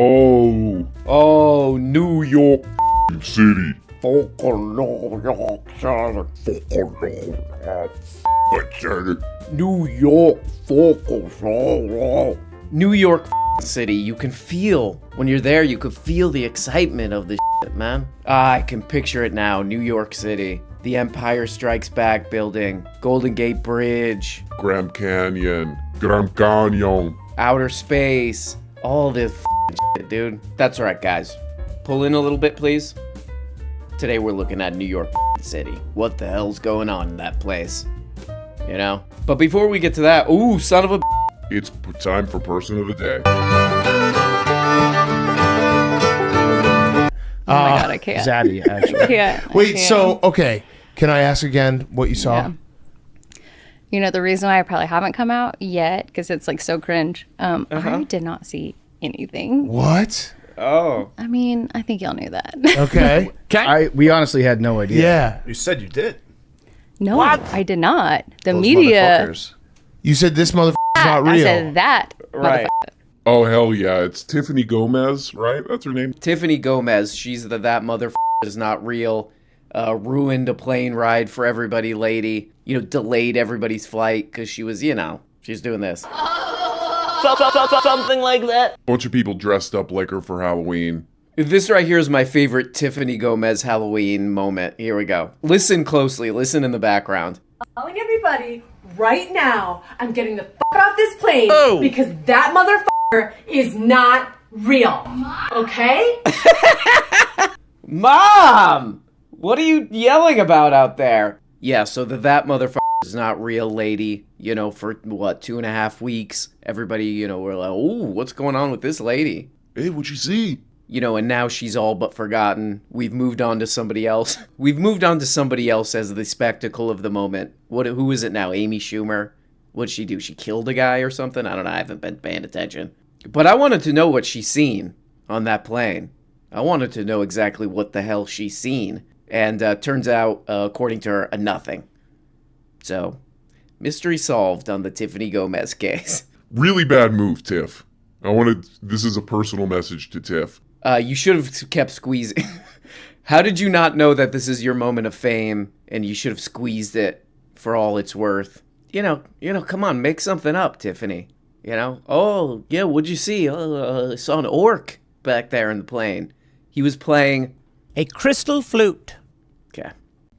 Oh, New York City. New York New York City. You can feel, when you're there, you can feel the excitement of the shit, man. I can picture it now. New York City. The Empire Strikes Back building. Golden Gate Bridge. Grand Canyon. Outer space. All this shit, dude. That's right, guys. Pull in a little bit, please. Today we're looking at New York City. What the hell's going on in that place? You know? But before we get to that, ooh, son of a... It's time for Person of the Day. Oh my god, I can't. Zaddy, actually. I can't. Wait, so, okay. Can I ask again what you saw? Yeah. You know, the reason why I probably haven't come out yet, because it's like so cringe, I did not see anything. What? Oh. I mean, I think y'all knew that. Okay. We honestly had no idea. Yeah. You said you did. No, I did not. The Those media. motherfuckers. You said this motherfucker's not real. I said that. Right. Oh, hell yeah. It's Tiffany Gomez, right? That's her name? Tiffany Gomez. She's the that mother is not real. Ruined a plane ride for everybody lady. You know, delayed everybody's flight because she was, you know, she's doing this. Something like that. Bunch of people dressed up like her for Halloween. This right here is my favorite Tiffany Gomez Halloween moment. Here we go. Listen closely. Listen in the background. Telling everybody right now, I'm getting the fuck off this plane because that motherfucker is not real. Okay? Mom! What are you yelling about out there? Yeah, so that motherfucker is not real lady, you know, for what, 2.5 weeks? Everybody, you know, were like, ooh, what's going on with this lady? Hey, what'd you see? You know, and now she's all but forgotten. We've moved on to somebody else. We've moved on to somebody else as the spectacle of the moment. Who is it now? Amy Schumer? What'd she do? She killed a guy or something? I don't know. I haven't been paying attention. But I wanted to know what she's seen on that plane. I wanted to know exactly what the hell she's seen. And turns out, according to her, nothing. So, mystery solved on the Tiffany Gomez case. Really bad move, Tiff. This is a personal message to Tiff. You should have kept squeezing. How did you not know that this is your moment of fame and you should have squeezed it for all it's worth? You know, come on, make something up, Tiffany. You know? Oh, yeah, what'd you see? I saw an orc back there in the plane. He was playing A crystal flute. Okay.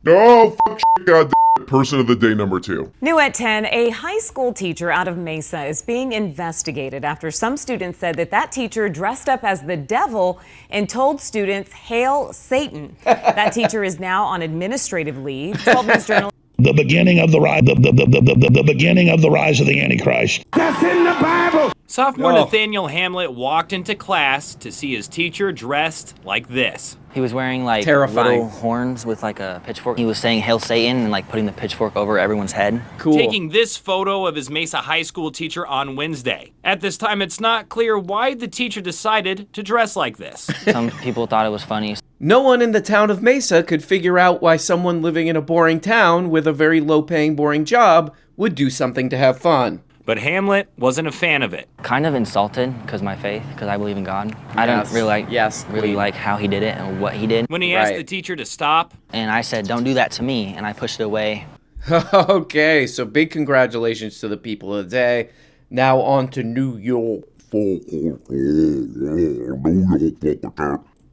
Oh, fuck shit, goddamn. Person of the Day number 2. New at 10, a high school teacher out of Mesa is being investigated after some students said that teacher dressed up as the devil and told students, "Hail Satan." That teacher is now on administrative leave. 12 News journalist. The beginning of the rise, the beginning of the rise of the Antichrist. That's in the Bible. Sophomore Nathaniel Hamlet walked into class to see his teacher dressed like this. He was wearing like Terrifying. little horns with like a pitchfork. He was saying "Hail Satan" and like putting the pitchfork over everyone's head. Cool. Taking this photo of his Mesa High School teacher on Wednesday. At this time, it's not clear why the teacher decided to dress like this. Some people thought it was funny. No one in the town of Mesa could figure out why someone living in a boring town with a very low-paying, boring job would do something to have fun. But Hamlet wasn't a fan of it. Kind of insulted because my faith, because I believe in God. I don't really like how he did it and what he did. When he asked the teacher to stop. And I said, "Don't do that to me," and I pushed it away. Okay, so big congratulations to the people of the day. Now on to New York.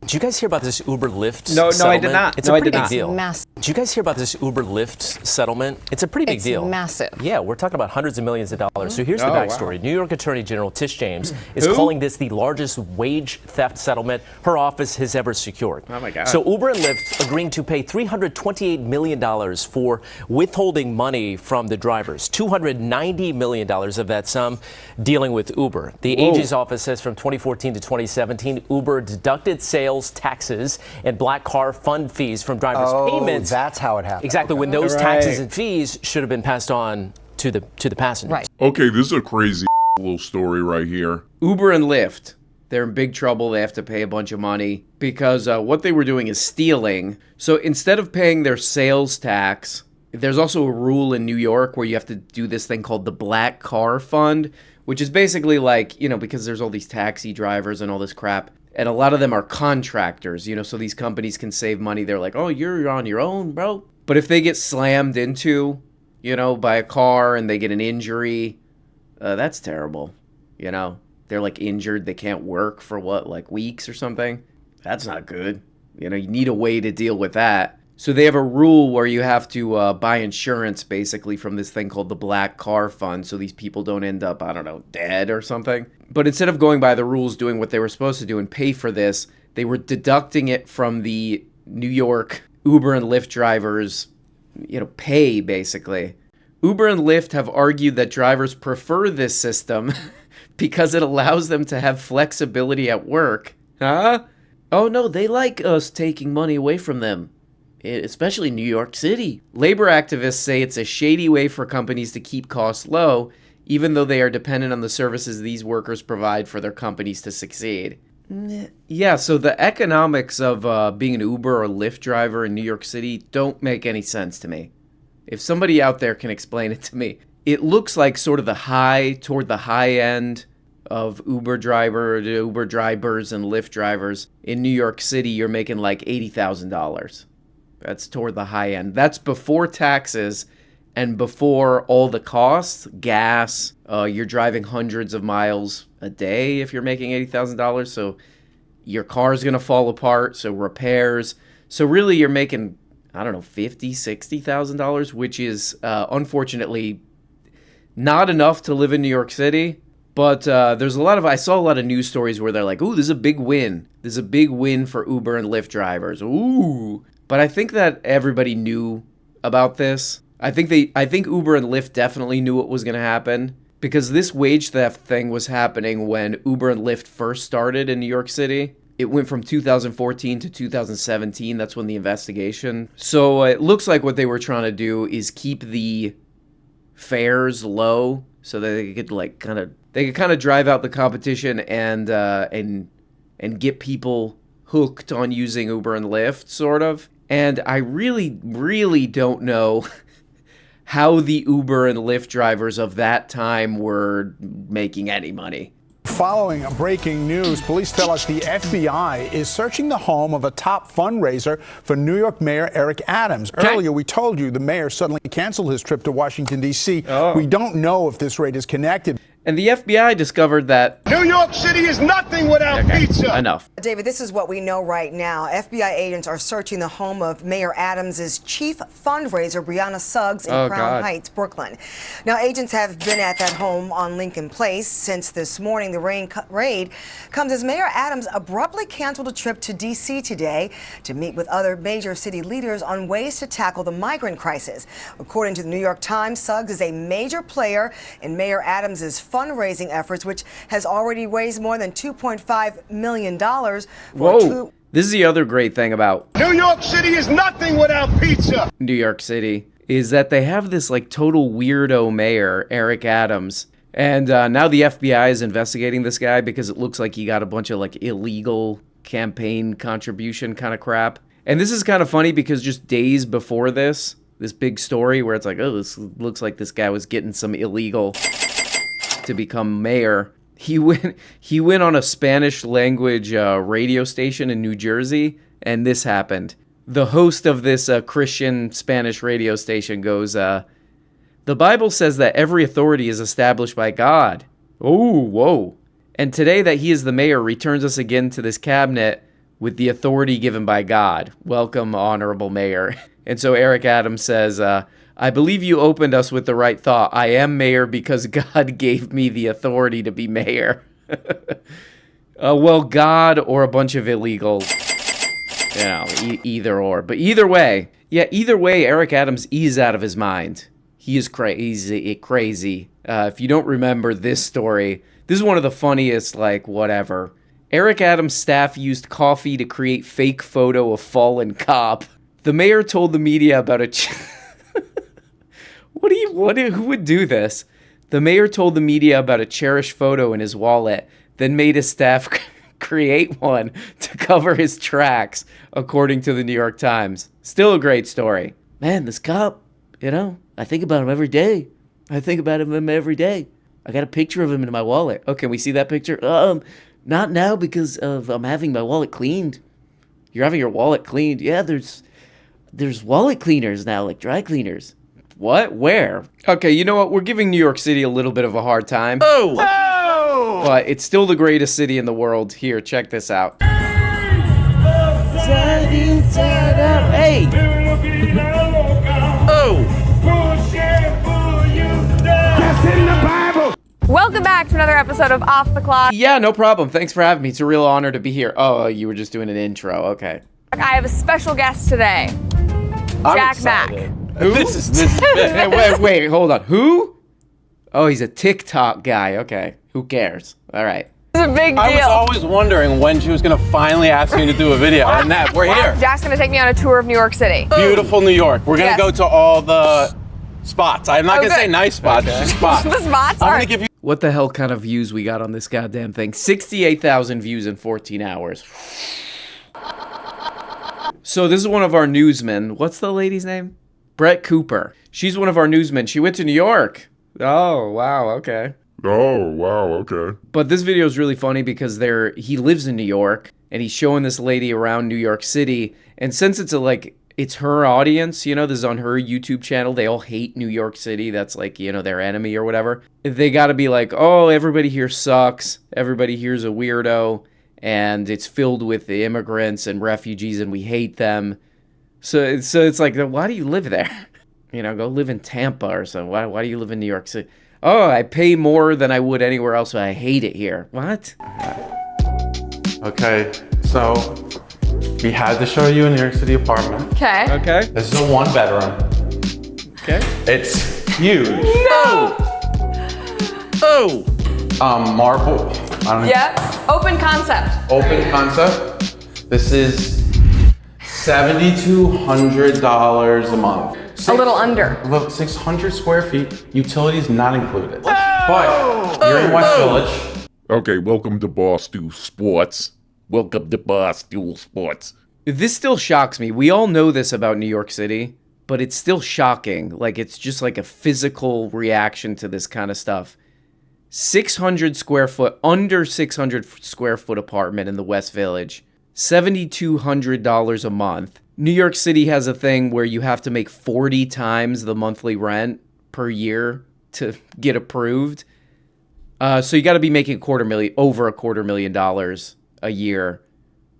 Did you guys hear about this Uber Lyft No, settlement? I did not. It's No, a I pretty did big not. deal. Massive. Did you guys hear about this Uber Lyft settlement? It's a pretty big deal. It's massive. Yeah, we're talking about hundreds of millions of dollars. So here's the backstory. Wow. New York Attorney General Tish James is calling this the largest wage theft settlement her office has ever secured. Oh my God. So Uber and Lyft agreeing to pay $328 million for withholding money from the drivers. $290 million of that sum dealing with Uber. The AG's office says from 2014 to 2017, Uber deducted sales taxes and black car fund fees from drivers' payments. That's how it happened. Exactly, when those taxes and fees should have been passed on to the passengers. Right. Okay, this is a crazy little story right here. Uber and Lyft, they're in big trouble. They have to pay a bunch of money because what they were doing is stealing. So instead of paying their sales tax, there's also a rule in New York where you have to do this thing called the Black Car Fund, which is basically like, because there's all these taxi drivers and all this crap, and a lot of them are contractors, so these companies can save money. They're like, oh, you're on your own, bro. But if they get slammed into, by a car and they get an injury, that's terrible. They're like injured. They can't work for like weeks or something. That's not good. You need a way to deal with that. So they have a rule where you have to buy insurance basically from this thing called the Black Car Fund, so these people don't end up, I don't know, dead or something. But instead of going by the rules, doing what they were supposed to do and pay for this, they were deducting it from the New York Uber and Lyft drivers, pay basically. Uber and Lyft have argued that drivers prefer this system because it allows them to have flexibility at work. Huh? Oh no, they like us taking money away from them. Especially New York City. Labor activists say it's a shady way for companies to keep costs low, even though they are dependent on the services these workers provide for their companies to succeed. Yeah, so the economics of being an Uber or Lyft driver in New York City don't make any sense to me. If somebody out there can explain it to me. It looks like sort of toward the high end of Uber drivers and Lyft drivers. In New York City, you're making like $80,000. That's toward the high end. That's before taxes and before all the costs, gas. You're driving hundreds of miles a day if you're making $80,000. So your car's going to fall apart. So repairs. So really you're making, I don't know, $50,000, $60,000, which is unfortunately not enough to live in New York City. But I saw a lot of news stories where they're like, ooh, this is a big win. This is a big win for Uber and Lyft drivers. Ooh. But I think that everybody knew about this. I think Uber and Lyft definitely knew what was going to happen, because this wage theft thing was happening when Uber and Lyft first started in New York City. It went from 2014 to 2017. That's when the investigation. So it looks like what they were trying to do is keep the fares low so that they could kind of drive out the competition and get people hooked on using Uber and Lyft, sort of. And I really, really don't know how the Uber and Lyft drivers of that time were making any money. Following breaking news, police tell us the FBI is searching the home of a top fundraiser for New York Mayor Eric Adams. Earlier, we told you the mayor suddenly canceled his trip to Washington, D.C. Oh. We don't know if this raid is connected. And the FBI discovered that New York City is nothing without pizza. Enough. David, this is what we know right now. FBI agents are searching the home of Mayor Adams' chief fundraiser, Brianna Suggs, in Crown Heights, Brooklyn. Now, agents have been at that home on Lincoln Place since this morning. The raid comes as Mayor Adams abruptly canceled a trip to D.C. today to meet with other major city leaders on ways to tackle the migrant crisis. According to the New York Times, Suggs is a major player in Mayor Adams' fundraising efforts, which has already raised more than $2.5 million. Whoa. This is the other great thing about New York City is nothing without pizza. New York City is that they have this total weirdo mayor, Eric Adams. And now the FBI is investigating this guy because it looks like he got a bunch of illegal campaign contribution kind of crap. And this is kind of funny because just days before this big story where it's like, oh, this looks like this guy was getting some illegal to become mayor. He went on a Spanish language radio station in New Jersey, and this happened. The host of this Christian Spanish radio station goes, the Bible says that every authority is established by God. Oh, whoa. And today that he is the mayor returns us again to this cabinet with the authority given by God. Welcome, honorable mayor. And so Eric Adams says, I believe you opened us with the right thought. I am mayor because God gave me the authority to be mayor. Well, God or a bunch of illegal, either or. But either way, Eric Adams is out of his mind. He is crazy. If you don't remember this story, this is one of the funniest, whatever. Eric Adams' staff used coffee to create fake photo of fallen cop. The mayor told the media about who would do this? The mayor told the media about a cherished photo in his wallet, then made his staff create one to cover his tracks, according to the New York Times. Still a great story. Man, this cop, I think about him every day. I I got a picture of him in my wallet. Oh, can we see that picture? Not now because I'm having my wallet cleaned. You're having your wallet cleaned? Yeah, there's wallet cleaners now, like dry cleaners. What? Where? Okay, you know what? We're giving New York City a little bit of a hard time. Oh! But it's still the greatest city in the world. Here, check this out. Hey! Oh! That's in the Bible. Welcome back to another episode of Off the Clock. Yeah, no problem. Thanks for having me. It's a real honor to be here. Oh, you were just doing an intro. Okay. I have a special guest today. Jack Mack. Who? Wait, hold on. Who? Oh, he's a TikTok guy. Okay. Who cares? All right. It's a big deal. I was always wondering when she was going to finally ask me to do a video, and that we're here. Jack's going to take me on a tour of New York City. Beautiful New York. We're going to go to all the spots. I'm not going to say nice spots, just spots. The spots? I'm going to give you... What the hell kind of views we got on this goddamn thing? 68,000 views in 14 hours. So this is one of our newsmen. What's the lady's name? Brett Cooper. She's one of our newsmen. She went to New York. Oh, wow, okay. Oh, wow, okay. But this video is really funny because he lives in New York, and he's showing this lady around New York City. And since it's her audience, this is on her YouTube channel, they all hate New York City. That's their enemy or whatever. They got to be like, oh, everybody here sucks. Everybody here's a weirdo. And it's filled with the immigrants and refugees, and we hate them. So it's like, why do you live there? Go live in Tampa or something. Why do you live in New York City? Oh, I pay more than I would anywhere else, but I hate it here. What? Okay, so we had to show you a New York City apartment. Okay. Okay. This is a 1-bedroom. Okay. It's huge. No! Oh! Marble. Yeah. Open concept. Open concept. This is $7,200 a month. A little under. 600 square feet. Utilities not included. But you're in West Village. Okay, welcome to Barstool Sports. Welcome to Barstool Sports. This still shocks me. We all know this about New York City, but it's still shocking. It's just like a physical reaction to this kind of stuff. 600 square foot, under 600 square foot apartment in the West Village. $7,200 a month. New York City has a thing where you have to make 40 times the monthly rent per year to get approved. So you got to be making over $250,000 a year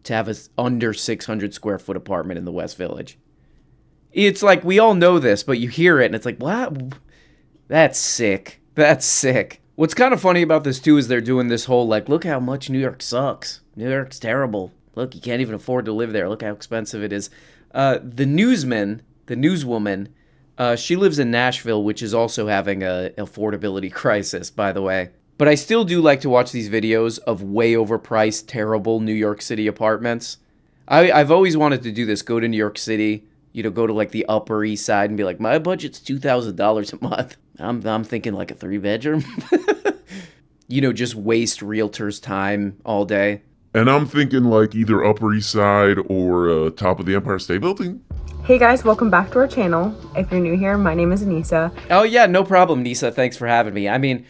to have a under 600 square foot apartment in the West Village. It's like, we all know this, but you hear it and it's like, what? That's sick. That's sick. What's kind of funny about this too is they're doing this whole look how much New York sucks. New York's terrible. Look, you can't even afford to live there. Look how expensive it is. The newswoman, she lives in Nashville, which is also having a affordability crisis, by the way. But I still do like to watch these videos of way overpriced, terrible New York City apartments. I've always wanted to do this. Go to New York City, go to the Upper East Side and be like, my budget's $2,000 a month. I'm thinking a 3-bedroom. Just waste realtors' time all day. And I'm thinking either Upper East Side or top of the Empire State Building. Hey guys, welcome back to our channel. If you're new here, my name is Anissa. Oh yeah, no problem, Nisa. Thanks for having me. I mean,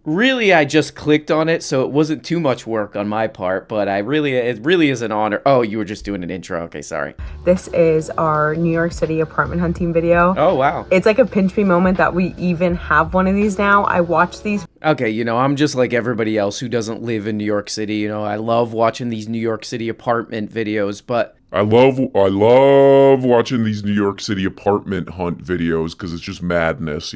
really, I just clicked on it, so it wasn't too much work on my part, but it really is an honor. Oh, you were just doing an intro. Okay, sorry. This is our New York City apartment hunting video. Oh, wow. It's like a pinch me moment that we even have one of these now. I watch these. Okay, I'm just like everybody else who doesn't live in New York City. I love watching these New York City apartment videos, but I love watching these New York City apartment hunt videos because it's just madness,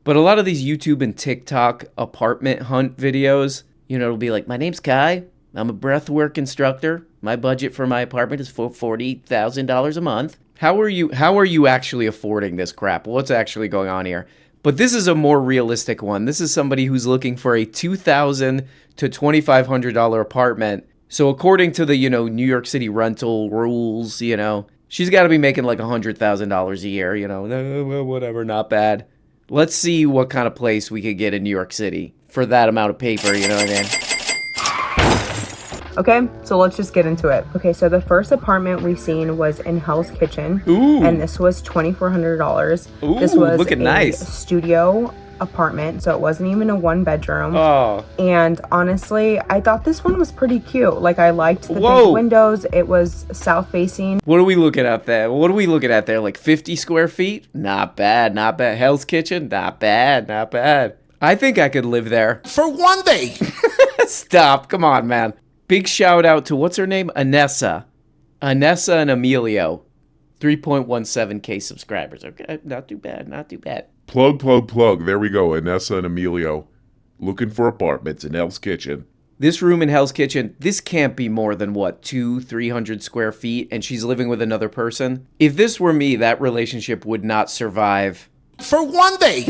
But a lot of these YouTube and TikTok apartment hunt videos, it'll be like, my name's Kai. I'm a breathwork instructor. My budget for my apartment is for $40,000 a month. How are you actually affording this crap? What's actually going on here? But this is a more realistic one. This is somebody who's looking for a $2,000 to $2,500 apartment. So according to the, New York City rental rules, she's got to be making $100,000 a year, whatever, not bad. Let's see what kind of place we could get in New York City for that amount of paper, you know what I mean? Okay, so let's just get into it. Okay, so the first apartment we seen was in Hell's Kitchen. Ooh. And this was $2,400. Ooh, this was looking nice. Studio apartment, so it wasn't even a 1-bedroom. Oh. And honestly, I thought this one was pretty cute. Like, I liked the big windows. It was south facing. What are we looking at there? What are we looking at there? Like 50 square feet? Not bad, not bad. Hell's Kitchen? Not bad, not bad. I think I could live there. For one day. Stop. Come on, man. Big shout out to, what's her name? Anessa and Emilio. 3.17K subscribers. Okay, not too bad, not too bad. Plug. There we go. Anessa and Emilio looking for apartments in Hell's Kitchen. This room in Hell's Kitchen, this can't be more than, what, 200-300 square feet, and she's living with another person? If this were me, that relationship would not survive. For one day.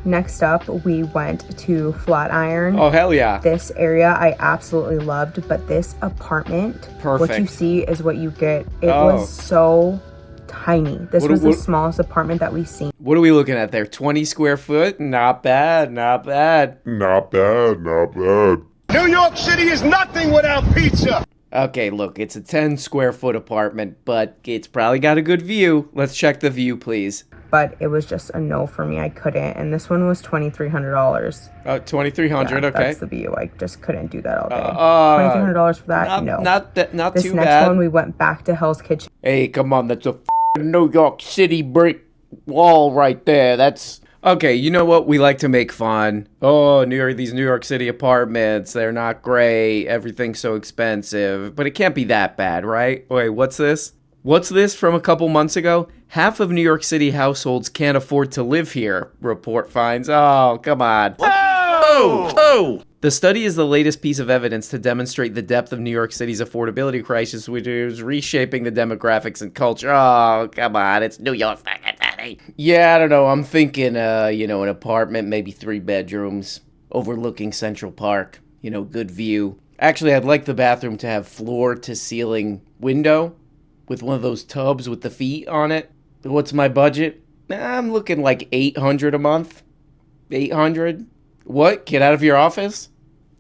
Next up, we went to Flatiron. Oh, hell yeah. This area I absolutely loved, but this apartment, perfect. What you see is what you get. It was so tiny. This was the smallest apartment that we've seen. What are we looking at there? 20 square foot? Not bad, not bad. Not bad, not bad. New York City is nothing without pizza. Okay, look, it's a 10 square foot apartment, but it's probably got a good view. Let's check the view, please. But it was just a no for me. I couldn't. And this one was $2,300. Oh, $2,300, okay. That's the view. I just couldn't do that all day. $2,300 for that? No. Not this too bad. This next one, we went back to Hell's Kitchen. Hey, come on. That's a New York City brick wall right there. That's... Okay, you know what? We like to make fun. Oh, these New York City apartments, they're not great. Everything's so expensive. But it can't be that bad, right? Wait, what's this? What's this from a couple months ago? Half of New York City households can't afford to live here, report finds. Oh, come on. Oh! The study is the latest piece of evidence to demonstrate the depth of New York City's affordability crisis, which is reshaping the demographics and culture. Oh, come on. It's New York. Yeah, I don't know. I'm thinking, an apartment, maybe 3 bedrooms, overlooking Central Park. Good view. Actually, I'd like the bathroom to have floor-to-ceiling window with one of those tubs with the feet on it. What's my budget? I'm looking like $800 a month. 800? What? Get out of your office?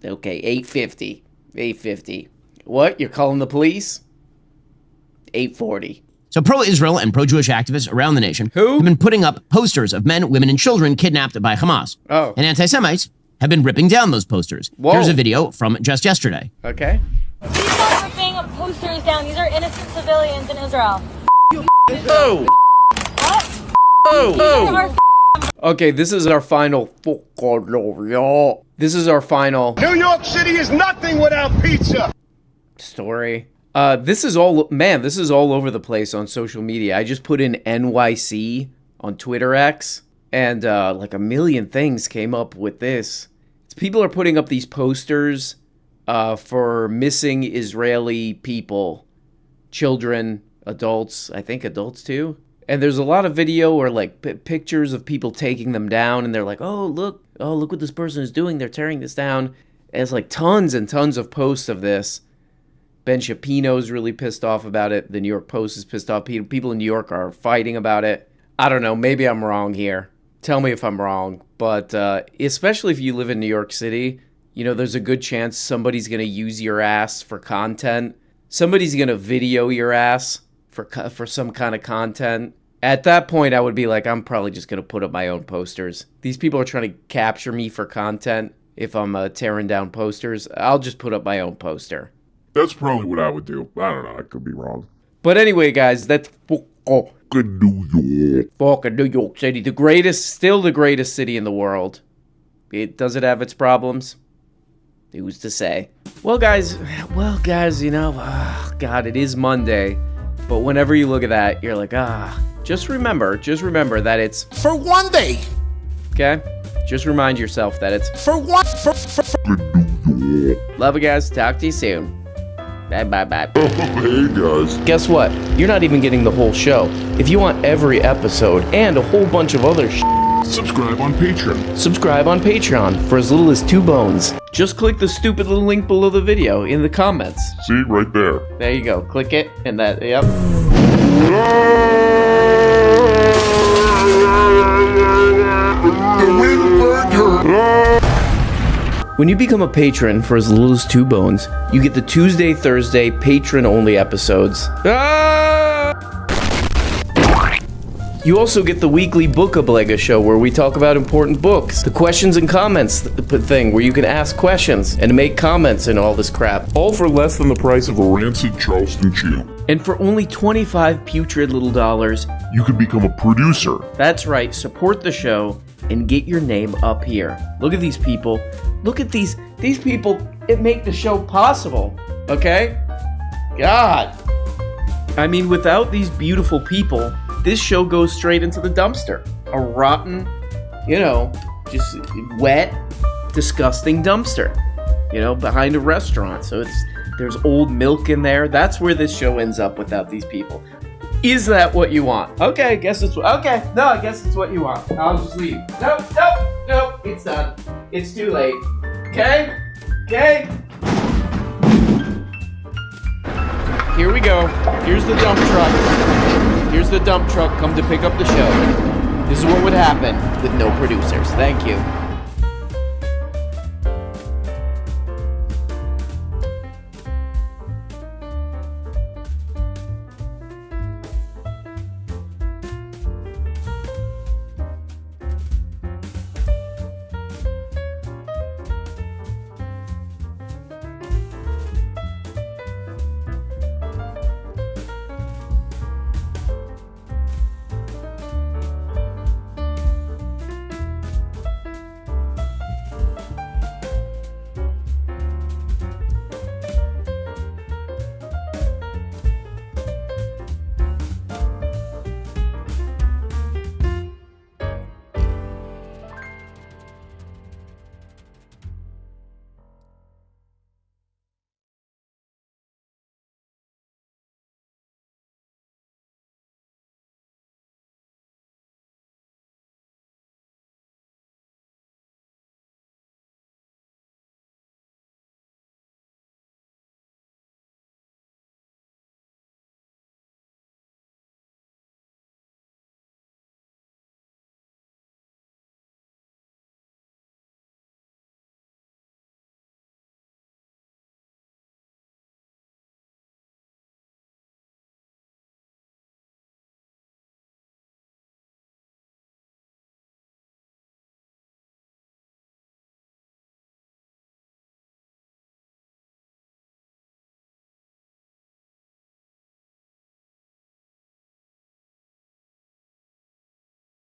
Okay, $850. $850. What? You're calling the police? $840. So pro-Israel and pro-Jewish activists around the nation have been putting up posters of men, women, and children kidnapped by Hamas. Oh. And anti-Semites have been ripping down those posters. Whoa. Here's a video from just yesterday. Okay. Please stop ripping posters down. These are innocent civilians in Israel. Oh. What? Oh. Okay, this is our final... This is our final... New York City is nothing without pizza. Story. This is all over the place on social media. I just put in NYC on Twitter X, and like a million things came up with this. People are putting up these posters for missing Israeli people, children, adults, I think adults too. And there's a lot of video or like pictures of people taking them down, and they're like, oh look what this person is doing. They're tearing this down. And it's like tons and tons of posts of this. Ben Shapino's really pissed off about it. The New York Post is pissed off. People in New York are fighting about it. I don't know. Maybe I'm wrong here. Tell me if I'm wrong. But especially if you live in New York City, there's a good chance somebody's going to use your ass for content. Somebody's going to video your ass for some kind of content. At that point, I would be like, I'm probably just going to put up my own posters. These people are trying to capture me for content. If I'm tearing down posters, I'll just put up my own poster. That's probably what I would do. I don't know. I could be wrong. But anyway, guys, that's fucking New York. Fucking New York City. Still the greatest city in the world. Does it have its problems? Who's to say? Well, guys, God, it is Monday. But whenever you look at that, you're like, just remember that it's for one day. Okay? Just remind yourself that it's for one. Love you guys. Talk to you soon. Bye. Hey guys. Guess what? You're not even getting the whole show. If you want every episode and a whole bunch of other subscribe on Patreon. Subscribe on Patreon for as little as 2 bones. Just click the stupid little link below the video in the comments. See, right there. There you go. Click it and that, yep. When you become a patron for as little as 2 bones, you get the Tuesday, Thursday, patron-only episodes. You also get the weekly Book Oblega show where we talk about important books. The questions and comments thing where you can ask questions and make comments and all this crap. All for less than the price of a rancid Charleston chew. And for only 25 putrid little dollars, you could become a producer. That's right, support the show and get your name up here. Look at these people. Look at these people that make the show possible, okay? God. I mean, without these beautiful people, this show goes straight into the dumpster. A rotten, just wet, disgusting dumpster, behind a restaurant. So there's old milk in there. That's where this show ends up without these people. Is that what you want? Okay, I guess it's what you want. I'll just leave. Nope, it's done. It's too late. Okay? Here we go. Here's the dump truck. Here's the dump truck come to pick up the show. This is what would happen with no producers. Thank you.